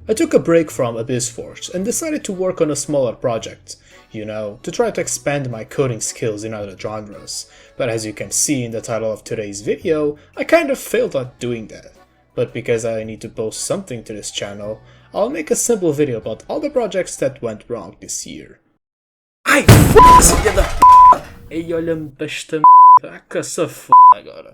I took a break from Abyss Forge and decided to work on a smaller project, to try to expand my coding skills in other genres, but as you can see in the title of today's video, I kind of failed at doing that. But because I need to post something to this channel, I'll make a simple video about all the projects that went wrong this year. Ai, f***se filha da p***! Ei, olha-me para esta m***, que se f*** agora.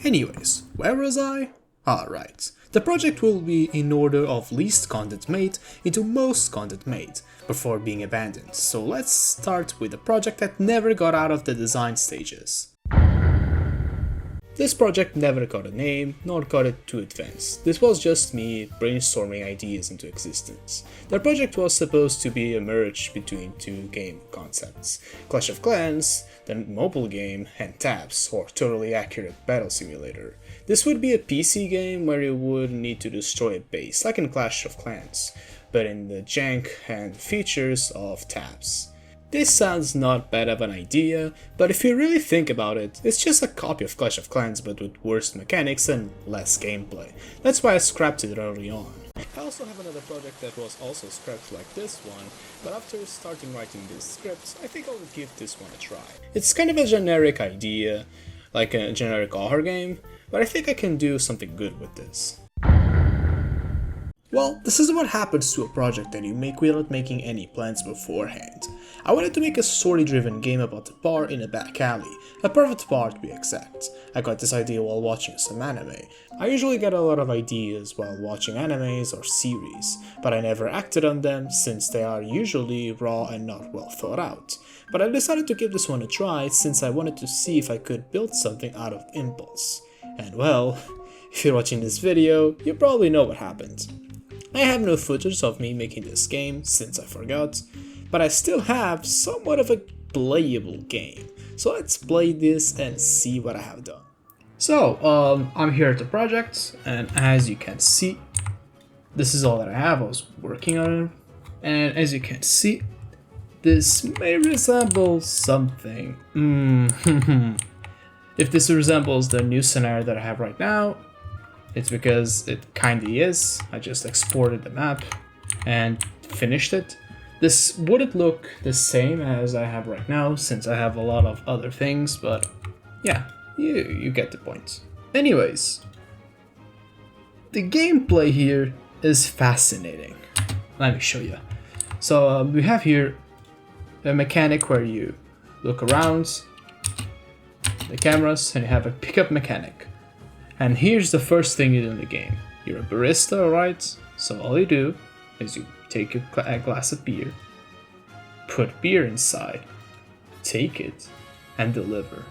Anyways, where was I? Alright, the project will be in order of least content made into most content made, before being abandoned, so let's start with a project that never got out of the design stages. This project never got a name, nor got it too advanced. This was just me brainstorming ideas into existence. The project was supposed to be a merge between two game concepts, Clash of Clans, the mobile game, and Tabs, or totally accurate battle simulator. This would be a PC game where you would need to destroy a base, like in Clash of Clans, but in the jank and features of Tabs. This sounds not bad of an idea, but if you really think about it, it's just a copy of Clash of Clans but with worse mechanics and less gameplay. That's why I scrapped it early on. I also have another project that was also scrapped like this one, but after starting writing these scripts, I think I will give this one a try. It's kind of a generic idea, like a generic horror game, but I think I can do something good with this. Well, this is what happens to a project that you make without making any plans beforehand. I wanted to make a story-driven game about a bar in a back alley, a private bar to be exact. I got this idea while watching some anime. I usually get a lot of ideas while watching animes or series, but I never acted on them since they are usually raw and not well thought out. But I decided to give this one a try since I wanted to see if I could build something out of impulse. And well, if you're watching this video, you probably know what happened. I have no footage of me making this game, since I forgot, but I still have somewhat of a playable game. So let's play this and see what I have done. So, I'm here at the project, and as you can see, this is all that I have. I was working on it, and as you can see, this may resemble something. If this resembles the new scenario that I have right now, it's because it kinda is. I just exported the map and finished it. This wouldn't look the same as I have right now since I have a lot of other things, but yeah, you get the point. Anyways, the gameplay here is fascinating. Let me show you. So we have here a mechanic where you look around the cameras and you have a pickup mechanic. And here's the first thing you do in the game. You're a barista, alright? So all you do is you take a glass of beer, put beer inside, take it, and deliver.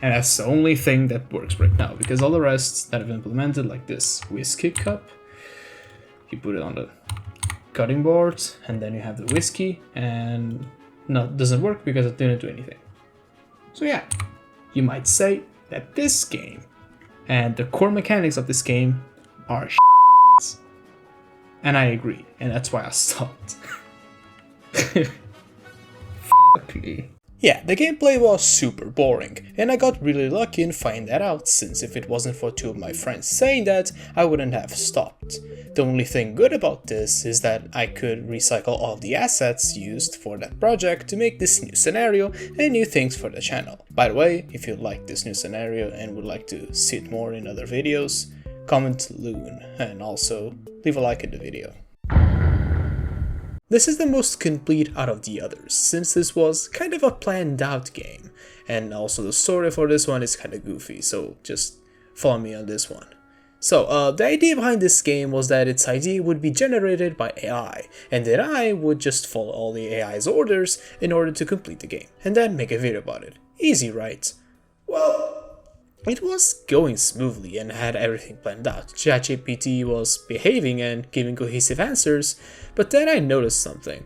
And that's the only thing that works right now, because all the rest that I've implemented, like this whiskey cup, you put it on the cutting board, and then you have the whiskey, and no, it doesn't work because it didn't do anything. So yeah, you might say that this game and the core mechanics of this game are shit. And I agree, and that's why I stopped. Fuck me. Yeah, the gameplay was super boring, and I got really lucky in finding that out, since if it wasn't for two of my friends saying that, I wouldn't have stopped. The only thing good about this is that I could recycle all the assets used for that project to make this new scenario and new things for the channel. By the way, if you like this new scenario and would like to see it more in other videos, comment Loon, and also leave a like in the video. This is the most complete out of the others, since this was kind of a planned out game, and also the story for this one is kind of goofy, so just follow me on this one. So, the idea behind this game was that its idea would be generated by AI, and that I would just follow all the AI's orders in order to complete the game, and then make a video about it. Easy, right? Well, It was going smoothly and had everything planned out. ChatGPT was behaving and giving cohesive answers, but then I noticed something.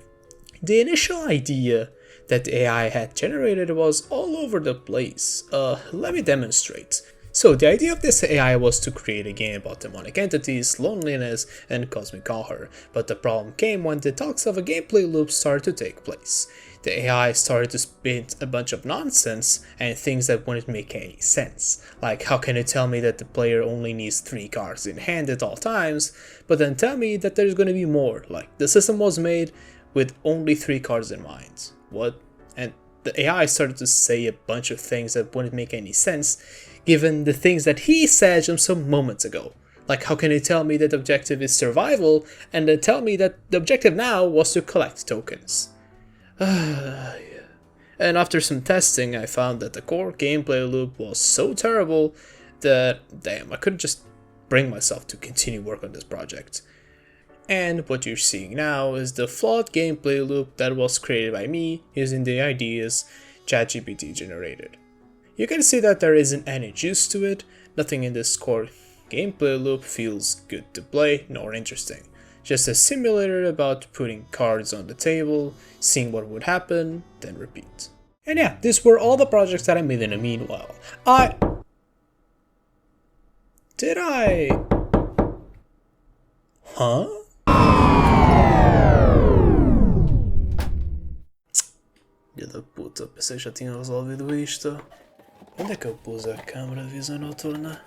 The initial idea that the AI had generated was all over the place. Let me demonstrate. So the idea of this AI was to create a game about demonic entities, loneliness, and cosmic horror, but the problem came when the talks of a gameplay loop started to take place. The AI started to spit a bunch of nonsense and things that wouldn't make any sense. Like, how can you tell me that the player only needs 3 cards in hand at all times, but then tell me that there's gonna be more? Like, the system was made with only 3 cards in mind. What? And the AI started to say a bunch of things that wouldn't make any sense, given the things that he said just some moments ago. Like, how can you tell me that the objective is survival, and then tell me that the objective now was to collect tokens? And after some testing, I found that the core gameplay loop was so terrible that, damn, I couldn't just bring myself to continue work on this project. And what you're seeing now is the flawed gameplay loop that was created by me using the ideas ChatGPT generated. You can see that there isn't any juice to it, nothing in this core gameplay loop feels good to play nor interesting. Just a simulator about putting cards on the table, seeing what would happen, then repeat. And yeah, these were all the projects that I made in the meanwhile. Did I... Huh? Filha da puta, pensei que já tinha resolvido isto. Onde é que eu pus a câmera de visão noturna?